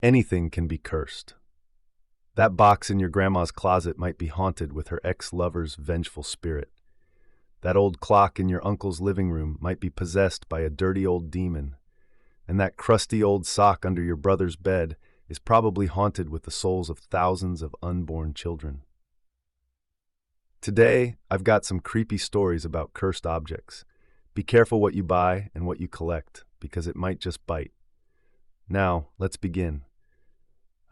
Anything can be cursed. That box in your grandma's closet might be haunted with her ex-lover's vengeful spirit. That old clock in your uncle's living room might be possessed by a dirty old demon. And that crusty old sock under your brother's bed is probably haunted with the souls of thousands of unborn children. Today, I've got some creepy stories about cursed objects. Be careful what you buy and what you collect, because it might just bite. Now, let's begin.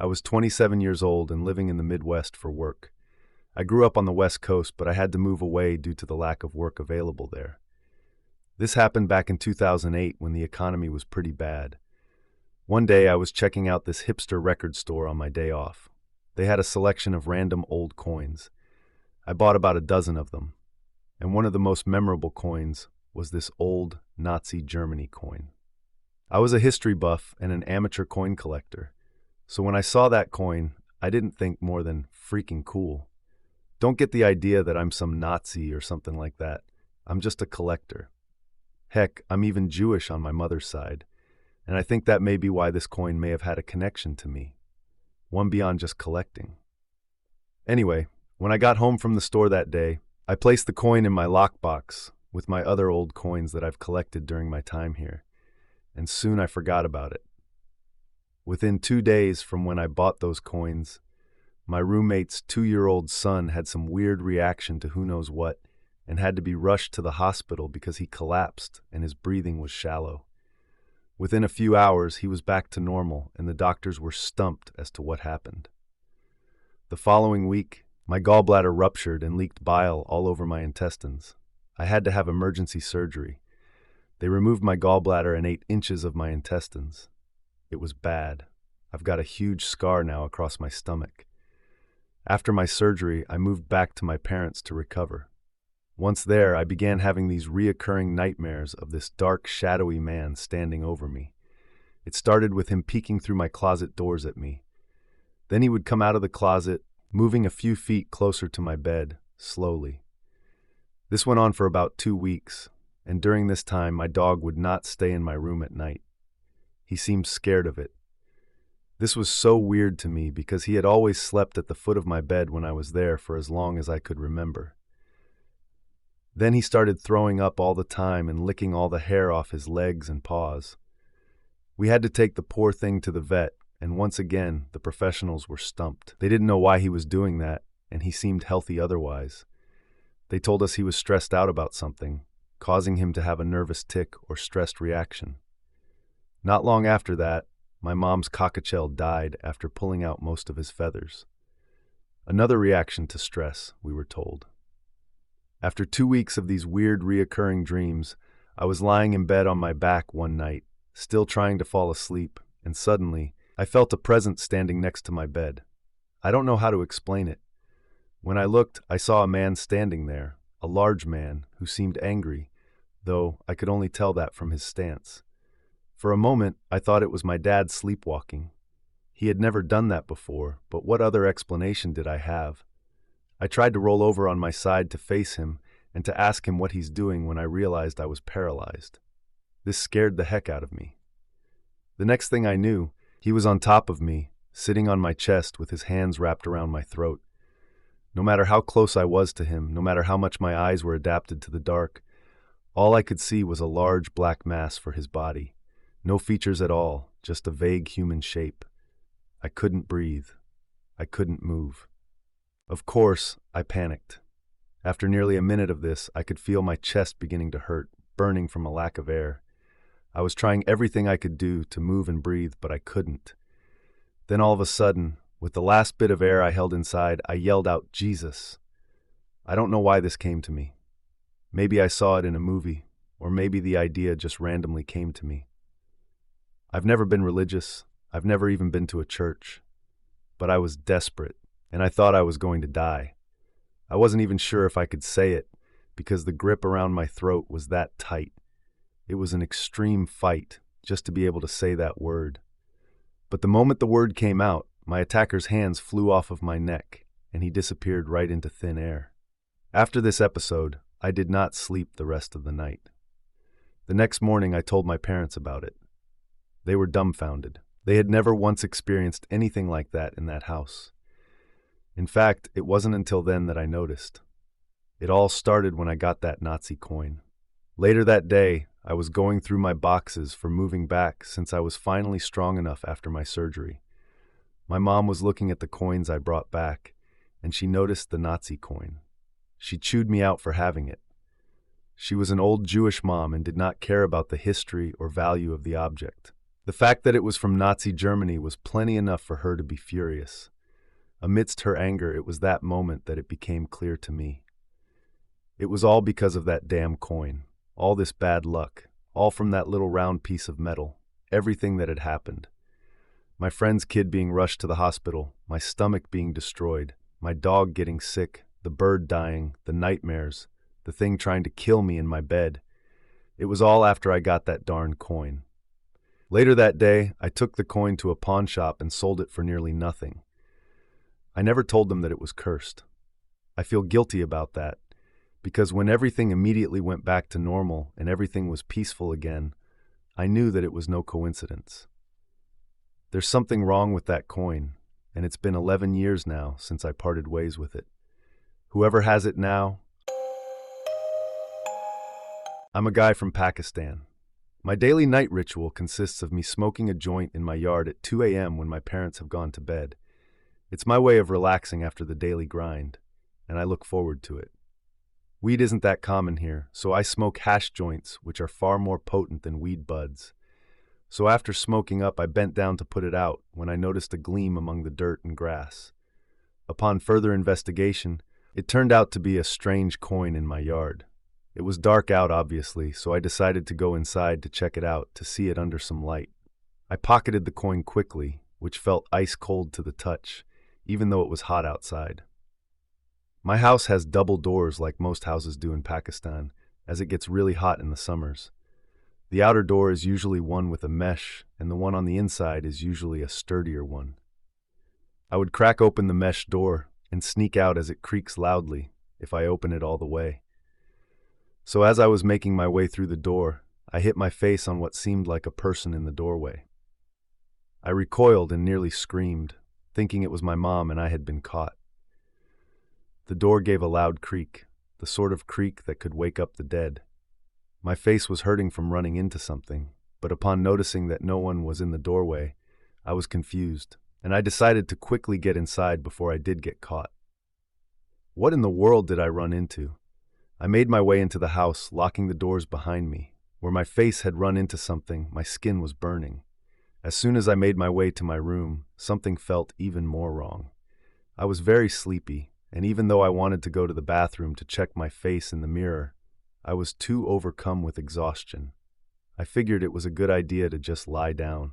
I was 27 years old and living in the Midwest for work. I grew up on the West Coast, but I had to move away due to the lack of work available there. This happened back in 2008 when the economy was pretty bad. One day I was checking out this hipster record store on my day off. They had a selection of random old coins. I bought about a dozen of them, and one of the most memorable coins was this old Nazi Germany coin. I was a history buff and an amateur coin collector, so when I saw that coin, I didn't think more than freaking cool. Don't get the idea that I'm some Nazi or something like that. I'm just a collector. Heck, I'm even Jewish on my mother's side, and I think that may be why this coin may have had a connection to me, one beyond just collecting. Anyway, when I got home from the store that day, I placed the coin in my lockbox with my other old coins that I've collected during my time here, and soon I forgot about it. Within 2 days from when I bought those coins, my roommate's 2-year-old son had some weird reaction to who knows what and had to be rushed to the hospital because he collapsed and his breathing was shallow. Within a few hours, he was back to normal and the doctors were stumped as to what happened. The following week, my gallbladder ruptured and leaked bile all over my intestines. I had to have emergency surgery. They removed my gallbladder and 8 inches of my intestines. It was bad. I've got a huge scar now across my stomach. After my surgery, I moved back to my parents to recover. Once there, I began having these reoccurring nightmares of this dark, shadowy man standing over me. It started with him peeking through my closet doors at me. Then he would come out of the closet, moving a few feet closer to my bed, slowly. This went on for about 2 weeks, and during this time, my dog would not stay in my room at night. He seemed scared of it. This was so weird to me because he had always slept at the foot of my bed when I was there for as long as I could remember. Then he started throwing up all the time and licking all the hair off his legs and paws. We had to take the poor thing to the vet, and once again, the professionals were stumped. They didn't know why he was doing that, and he seemed healthy otherwise. They told us he was stressed out about something, causing him to have a nervous tic or stressed reaction. Not long after that, my mom's cockatiel died after pulling out most of his feathers. Another reaction to stress, we were told. After 2 weeks of these weird reoccurring dreams, I was lying in bed on my back one night, still trying to fall asleep, and suddenly, I felt a presence standing next to my bed. I don't know how to explain it. When I looked, I saw a man standing there, a large man who seemed angry, though I could only tell that from his stance. For a moment, I thought it was my dad sleepwalking. He had never done that before, but what other explanation did I have? I tried to roll over on my side to face him and to ask him what he's doing when I realized I was paralyzed. This scared the heck out of me. The next thing I knew, he was on top of me, sitting on my chest with his hands wrapped around my throat. No matter how close I was to him, no matter how much my eyes were adapted to the dark, all I could see was a large black mass for his body. No features at all, just a vague human shape. I couldn't breathe. I couldn't move. Of course, I panicked. After nearly a minute of this, I could feel my chest beginning to hurt, burning from a lack of air. I was trying everything I could do to move and breathe, but I couldn't. Then all of a sudden, with the last bit of air I held inside, I yelled out, "Jesus!" I don't know why this came to me. Maybe I saw it in a movie, or maybe the idea just randomly came to me. I've never been religious. I've never even been to a church. But I was desperate, and I thought I was going to die. I wasn't even sure if I could say it, because the grip around my throat was that tight. It was an extreme fight, just to be able to say that word. But the moment the word came out, my attacker's hands flew off of my neck, and he disappeared right into thin air. After this episode, I did not sleep the rest of the night. The next morning, I told my parents about it. They were dumbfounded. They had never once experienced anything like that in that house. In fact, it wasn't until then that I noticed. It all started when I got that Nazi coin. Later that day, I was going through my boxes for moving back since I was finally strong enough after my surgery. My mom was looking at the coins I brought back, and she noticed the Nazi coin. She chewed me out for having it. She was an old Jewish mom and did not care about the history or value of the object. The fact that it was from Nazi Germany was plenty enough for her to be furious. Amidst her anger, it was that moment that it became clear to me. It was all because of that damn coin. All this bad luck. All from that little round piece of metal. Everything that had happened. My friend's kid being rushed to the hospital, my stomach being destroyed, my dog getting sick, the bird dying, the nightmares, the thing trying to kill me in my bed. It was all after I got that darn coin. Later that day, I took the coin to a pawn shop and sold it for nearly nothing. I never told them that it was cursed. I feel guilty about that, because when everything immediately went back to normal and everything was peaceful again, I knew that it was no coincidence. There's something wrong with that coin, and it's been 11 years now since I parted ways with it. Whoever has it now, I'm a guy from Pakistan. My daily night ritual consists of me smoking a joint in my yard at 2 a.m. when my parents have gone to bed. It's my way of relaxing after the daily grind, and I look forward to it. Weed isn't that common here, so I smoke hash joints, which are far more potent than weed buds. So after smoking up, I bent down to put it out when I noticed a gleam among the dirt and grass. Upon further investigation, it turned out to be a strange coin in my yard. It was dark out, obviously, so I decided to go inside to check it out to see it under some light. I pocketed the coin quickly, which felt ice cold to the touch, even though it was hot outside. My house has double doors like most houses do in Pakistan, as it gets really hot in the summers. The outer door is usually one with a mesh, and the one on the inside is usually a sturdier one. I would crack open the mesh door and sneak out as it creaks loudly if I open it all the way. So as I was making my way through the door, I hit my face on what seemed like a person in the doorway. I recoiled and nearly screamed, thinking it was my mom and I had been caught. The door gave a loud creak, the sort of creak that could wake up the dead. My face was hurting from running into something, but upon noticing that no one was in the doorway, I was confused, and I decided to quickly get inside before I did get caught. What in the world did I run into? I made my way into the house, locking the doors behind me. Where my face had run into something, my skin was burning. As soon as I made my way to my room, something felt even more wrong. I was very sleepy, and even though I wanted to go to the bathroom to check my face in the mirror, I was too overcome with exhaustion. I figured it was a good idea to just lie down.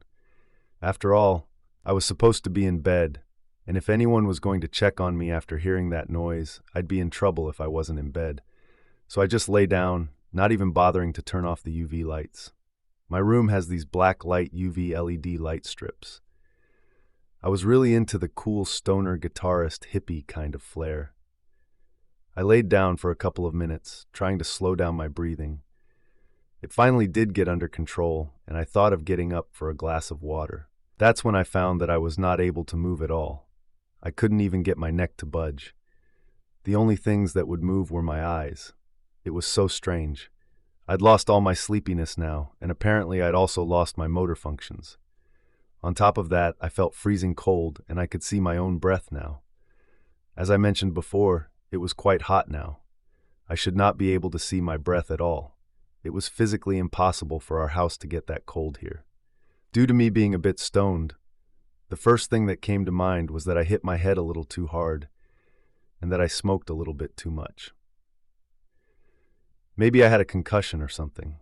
After all, I was supposed to be in bed, and if anyone was going to check on me after hearing that noise, I'd be in trouble if I wasn't in bed. So I just lay down, not even bothering to turn off the UV lights. My room has these black light UV LED light strips. I was really into the cool stoner guitarist hippie kind of flair. I laid down for a couple of minutes, trying to slow down my breathing. It finally did get under control, and I thought of getting up for a glass of water. That's when I found that I was not able to move at all. I couldn't even get my neck to budge. The only things that would move were my eyes. It was so strange. I'd lost all my sleepiness now, and apparently I'd also lost my motor functions. On top of that, I felt freezing cold, and I could see my own breath now. As I mentioned before, it was quite hot now. I should not be able to see my breath at all. It was physically impossible for our house to get that cold here. Due to me being a bit stoned, the first thing that came to mind was that I hit my head a little too hard, and that I smoked a little bit too much. Maybe I had a concussion or something.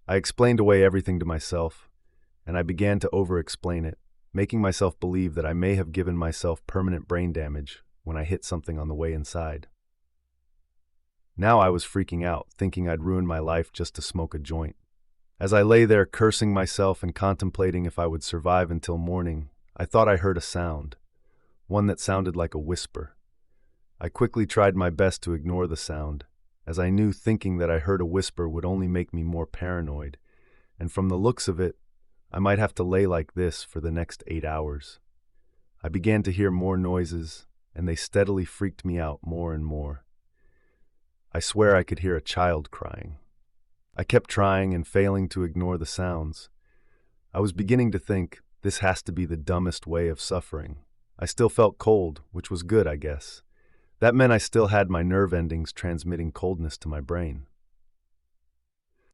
I explained away everything to myself, and I began to over-explain it, making myself believe that I may have given myself permanent brain damage when I hit something on the way inside. Now I was freaking out, thinking I'd ruined my life just to smoke a joint. As I lay there cursing myself and contemplating if I would survive until morning, I thought I heard a sound, one that sounded like a whisper. I quickly tried my best to ignore the sound, as I knew thinking that I heard a whisper would only make me more paranoid, and from the looks of it, I might have to lay like this for the next 8 hours. I began to hear more noises, and they steadily freaked me out more and more. I swear I could hear a child crying. I kept trying and failing to ignore the sounds. I was beginning to think, this has to be the dumbest way of suffering. I still felt cold, which was good, I guess. That meant I still had my nerve endings transmitting coldness to my brain.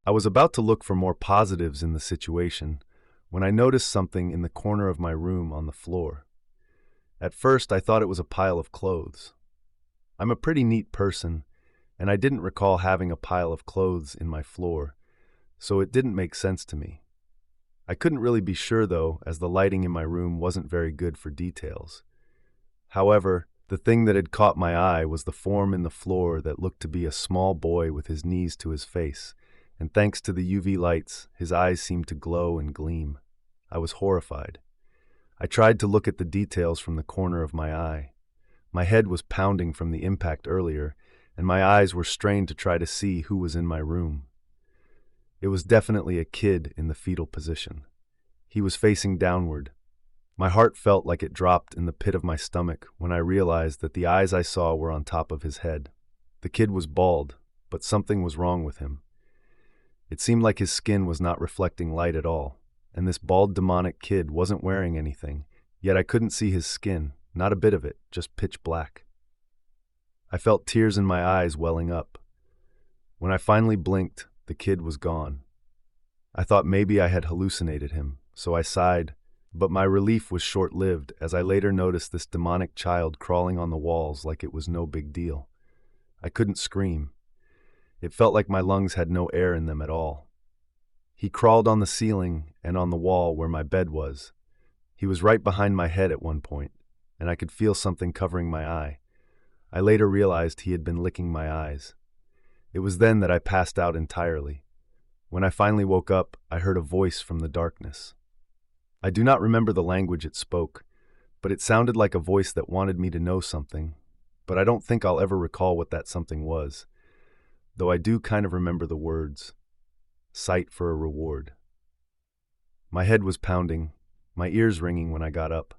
I was about to look for more positives in the situation when I noticed something in the corner of my room on the floor. At first, I thought it was a pile of clothes. I'm a pretty neat person, and I didn't recall having a pile of clothes in my floor, so it didn't make sense to me. I couldn't really be sure, though, as the lighting in my room wasn't very good for details. However, the thing that had caught my eye was the form in the floor that looked to be a small boy with his knees to his face, and thanks to the UV lights, his eyes seemed to glow and gleam. I was horrified. I tried to look at the details from the corner of my eye. My head was pounding from the impact earlier, and my eyes were strained to try to see who was in my room. It was definitely a kid in the fetal position. He was facing downward. My heart felt like it dropped in the pit of my stomach when I realized that the eyes I saw were on top of his head. The kid was bald, but something was wrong with him. It seemed like his skin was not reflecting light at all, and this bald demonic kid wasn't wearing anything, yet I couldn't see his skin, not a bit of it, just pitch black. I felt tears in my eyes welling up. When I finally blinked, the kid was gone. I thought maybe I had hallucinated him, so I sighed, but my relief was short-lived as I later noticed this demonic child crawling on the walls like it was no big deal. I couldn't scream. It felt like my lungs had no air in them at all. He crawled on the ceiling and on the wall where my bed was. He was right behind my head at one point, and I could feel something covering my eye. I later realized he had been licking my eyes. It was then that I passed out entirely. When I finally woke up, I heard a voice from the darkness. I do not remember the language it spoke, but it sounded like a voice that wanted me to know something, but I don't think I'll ever recall what that something was, though I do kind of remember the words, "Sight for a reward." My head was pounding, my ears ringing when I got up.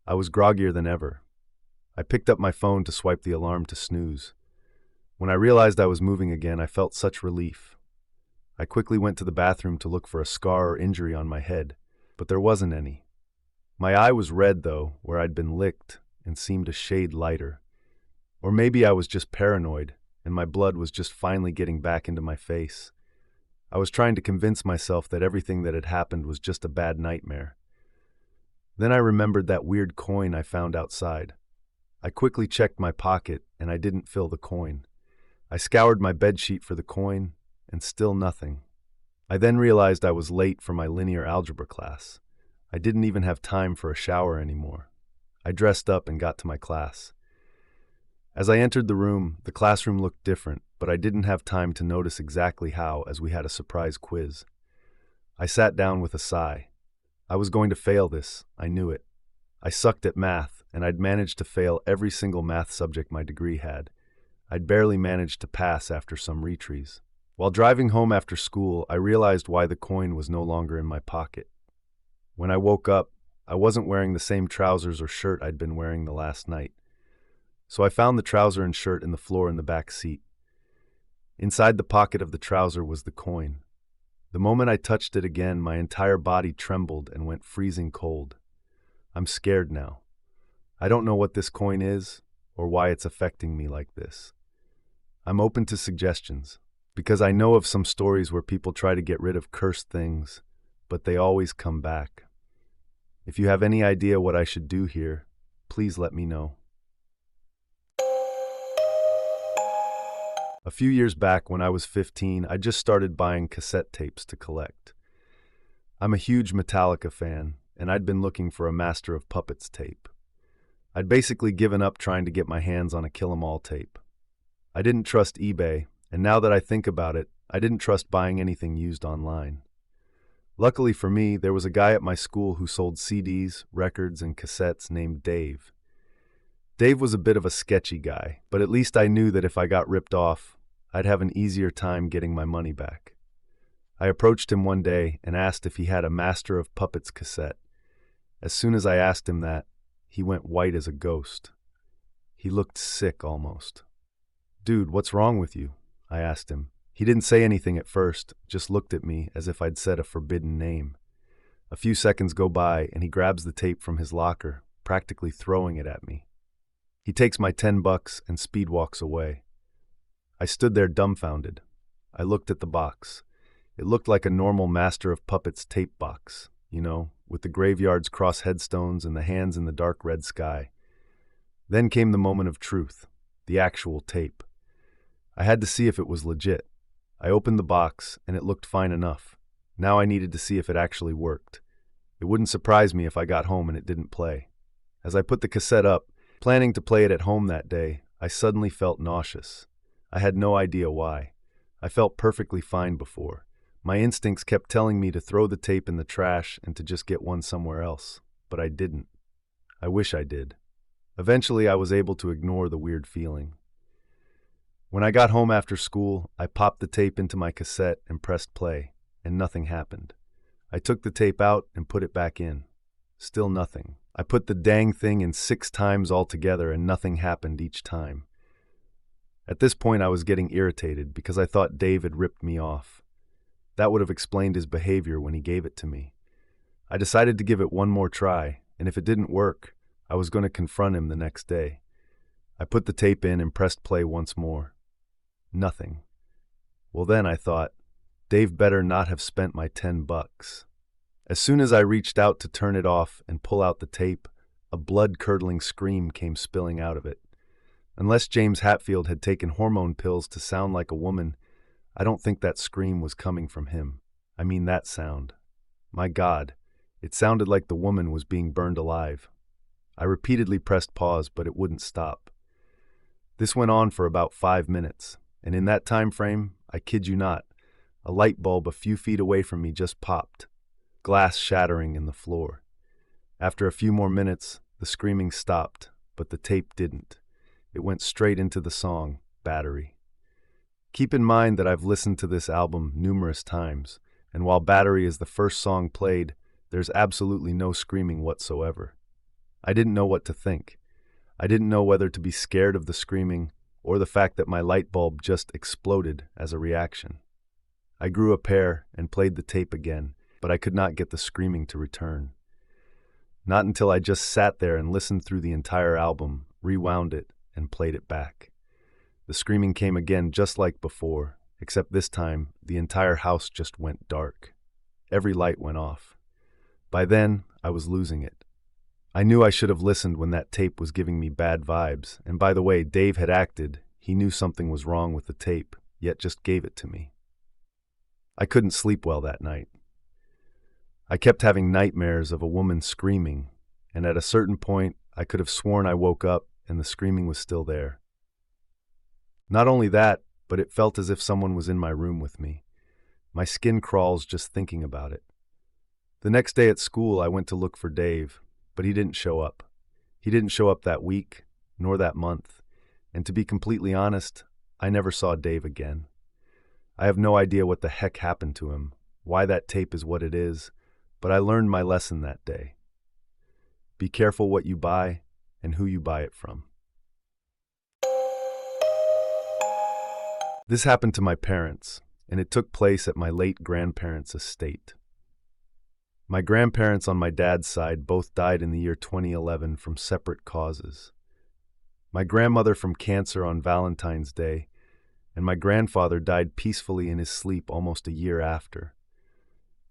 I was groggier than ever. I picked up my phone to swipe the alarm to snooze. When I realized I was moving again, I felt such relief. I quickly went to the bathroom to look for a scar or injury on my head, but there wasn't any. My eye was red, though, where I'd been licked, and seemed a shade lighter. Or maybe I was just paranoid, and my blood was just finally getting back into my face. I was trying to convince myself that everything that had happened was just a bad nightmare. Then I remembered that weird coin I found outside. I quickly checked my pocket, and I didn't fill the coin. I scoured my bedsheet for the coin, and still nothing. I then realized I was late for my linear algebra class. I didn't even have time for a shower anymore. I dressed up and got to my class. As I entered the room, the classroom looked different, but I didn't have time to notice exactly how, as we had a surprise quiz. I sat down with a sigh. I was going to fail this, I knew it. I sucked at math, and I'd managed to fail every single math subject my degree had. I'd barely managed to pass after some retries. While driving home after school, I realized why the coin was no longer in my pocket. When I woke up, I wasn't wearing the same trousers or shirt I'd been wearing the last night. So I found the trouser and shirt in the floor in the back seat. Inside the pocket of the trouser was the coin. The moment I touched it again, my entire body trembled and went freezing cold. I'm scared now. I don't know what this coin is or why it's affecting me like this. I'm open to suggestions, because I know of some stories where people try to get rid of cursed things, but they always come back. If you have any idea what I should do here, please let me know. A few years back, when I was 15, I just started buying cassette tapes to collect. I'm a huge Metallica fan, and I'd been looking for a Master of Puppets tape. I'd basically given up trying to get my hands on a Kill 'Em All tape. I didn't trust eBay, and now that I think about it, I didn't trust buying anything used online. Luckily for me, there was a guy at my school who sold CDs, records, and cassettes named Dave. Dave was a bit of a sketchy guy, but at least I knew that if I got ripped off, I'd have an easier time getting my money back. I approached him one day and asked if he had a Master of Puppets cassette. As soon as I asked him that, he went white as a ghost. He looked sick almost. "Dude, what's wrong with you?" I asked him. He didn't say anything at first, just looked at me as if I'd said a forbidden name. A few seconds go by and he grabs the tape from his locker, practically throwing it at me. He takes my $10 and speed walks away. I stood there dumbfounded. I looked at the box. It looked like a normal Master of Puppets tape box, with the graveyard's cross headstones and the hands in the dark red sky. Then came the moment of truth, the actual tape. I had to see if it was legit. I opened the box, and it looked fine enough. Now I needed to see if it actually worked. It wouldn't surprise me if I got home and it didn't play. As I put the cassette up, planning to play it at home that day, I suddenly felt nauseous. I had no idea why. I felt perfectly fine before. My instincts kept telling me to throw the tape in the trash and to just get one somewhere else, but I didn't. I wish I did. Eventually, I was able to ignore the weird feeling. When I got home after school, I popped the tape into my cassette and pressed play, and nothing happened. I took the tape out and put it back in. Still nothing. I put the dang thing in 6 times altogether and nothing happened each time. At this point, I was getting irritated because I thought Dave had ripped me off. That would have explained his behavior when he gave it to me. I decided to give it one more try, and if it didn't work, I was going to confront him the next day. I put the tape in and pressed play once more. Nothing. Well then, I thought, Dave better not have spent my $10. As soon as I reached out to turn it off and pull out the tape, a blood-curdling scream came spilling out of it. Unless James Hatfield had taken hormone pills to sound like a woman, I don't think that scream was coming from him. I mean that sound. My God, it sounded like the woman was being burned alive. I repeatedly pressed pause, but it wouldn't stop. This went on for about 5 minutes, and in that time frame, I kid you not, a light bulb a few feet away from me just popped, glass shattering in the floor. After a few more minutes, the screaming stopped, but the tape didn't. It went straight into the song, Battery. Keep in mind that I've listened to this album numerous times, and while Battery is the first song played, there's absolutely no screaming whatsoever. I didn't know what to think. I didn't know whether to be scared of the screaming or the fact that my light bulb just exploded as a reaction. I grew a pair and played the tape again, but I could not get the screaming to return. Not until I just sat there and listened through the entire album, rewound it, and played it back. The screaming came again just like before, except this time the entire house just went dark. Every light went off. By then, I was losing it. I knew I should have listened when that tape was giving me bad vibes, and by the way, Dave had acted. He knew something was wrong with the tape, yet just gave it to me. I couldn't sleep well that night. I kept having nightmares of a woman screaming, and at a certain point, I could have sworn I woke up and the screaming was still there. Not only that, but it felt as if someone was in my room with me. My skin crawls just thinking about it. The next day at school, I went to look for Dave, but he didn't show up. He didn't show up that week, nor that month, and to be completely honest, I never saw Dave again. I have no idea what the heck happened to him, why that tape is what it is, but I learned my lesson that day. Be careful what you buy and who you buy it from. This happened to my parents, and it took place at my late grandparents' estate. My grandparents on my dad's side both died in the year 2011 from separate causes. My grandmother from cancer on Valentine's Day, and my grandfather died peacefully in his sleep almost a year after.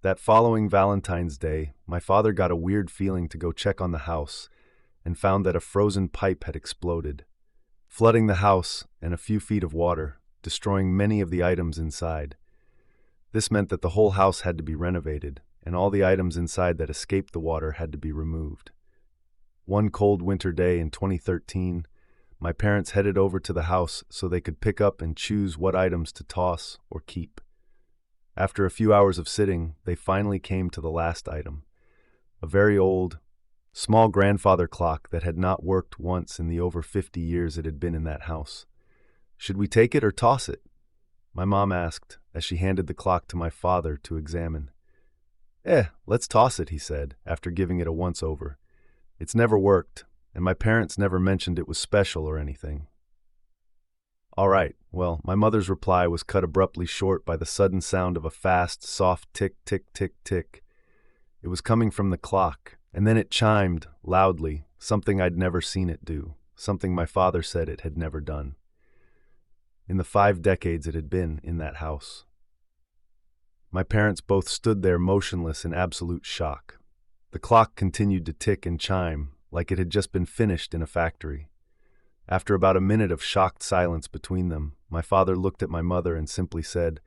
That following Valentine's Day, my father got a weird feeling to go check on the house and found that a frozen pipe had exploded, flooding the house and a few feet of water, destroying many of the items inside. This meant that the whole house had to be renovated, and all the items inside that escaped the water had to be removed. One cold winter day in 2013, my parents headed over to the house so they could pick up and choose what items to toss or keep. After a few hours of sitting, they finally came to the last item, a very old, small grandfather clock that had not worked once in the over 50 years it had been in that house. Should we take it or toss it? my mom asked as she handed the clock to my father to examine. Let's toss it, he said, after giving it a once-over. It's never worked, and my parents never mentioned it was special or anything. All right, well, my mother's reply was cut abruptly short by the sudden sound of a fast, soft tick, tick, tick, tick. It was coming from the clock, and then it chimed, loudly, something I'd never seen it do, something my father said it had never done. In the 5 decades it had been in that house. My parents both stood there motionless in absolute shock. The clock continued to tick and chime, like it had just been finished in a factory. After about a minute of shocked silence between them, my father looked at my mother and simply said,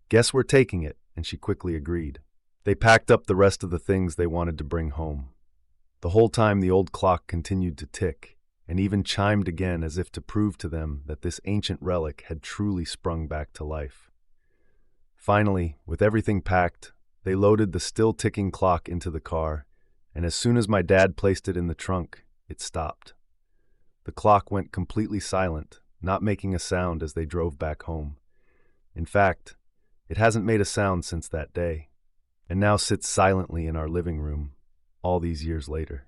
"Guess we're taking it," and she quickly agreed. They packed up the rest of the things they wanted to bring home. The whole time the old clock continued to tick, and even chimed again as if to prove to them that this ancient relic had truly sprung back to life. Finally, with everything packed, they loaded the still-ticking clock into the car, and as soon as my dad placed it in the trunk, it stopped. The clock went completely silent, not making a sound as they drove back home. In fact, it hasn't made a sound since that day, and now sits silently in our living room, all these years later.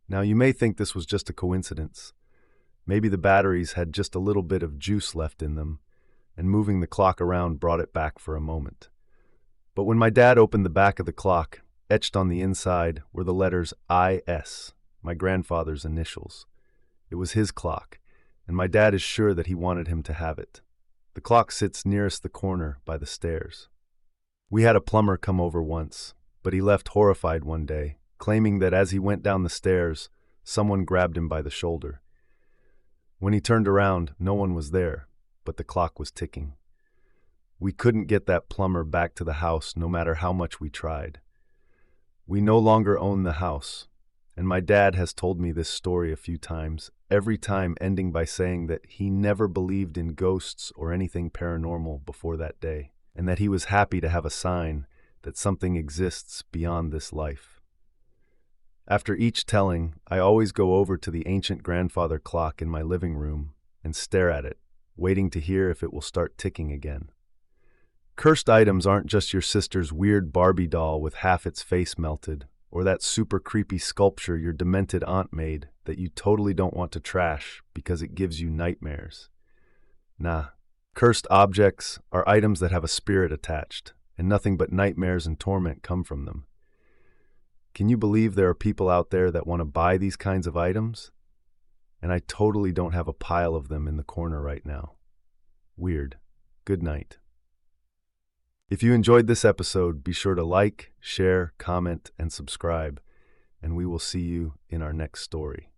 Now, you may think this was just a coincidence. Maybe the batteries had just a little bit of juice left in them, and moving the clock around brought it back for a moment. But when my dad opened the back of the clock, etched on the inside were the letters IS, my grandfather's initials. It was his clock, and my dad is sure that he wanted him to have it. The clock sits nearest the corner by the stairs. We had a plumber come over once, but he left horrified one day, claiming that as he went down the stairs, someone grabbed him by the shoulder. When he turned around, no one was there, but the clock was ticking. We couldn't get that plumber back to the house no matter how much we tried. We no longer own the house, and my dad has told me this story a few times, every time ending by saying that he never believed in ghosts or anything paranormal before that day, and that he was happy to have a sign that something exists beyond this life. After each telling, I always go over to the ancient grandfather clock in my living room and stare at it, waiting to hear if it will start ticking again. Cursed items aren't just your sister's weird Barbie doll with half its face melted, or that super creepy sculpture your demented aunt made that you totally don't want to trash because it gives you nightmares. Nah, cursed objects are items that have a spirit attached, and nothing but nightmares and torment come from them. Can you believe there are people out there that want to buy these kinds of items? And I totally don't have a pile of them in the corner right now. Weird. Good night. If you enjoyed this episode, be sure to like, share, comment, and subscribe, and we will see you in our next story.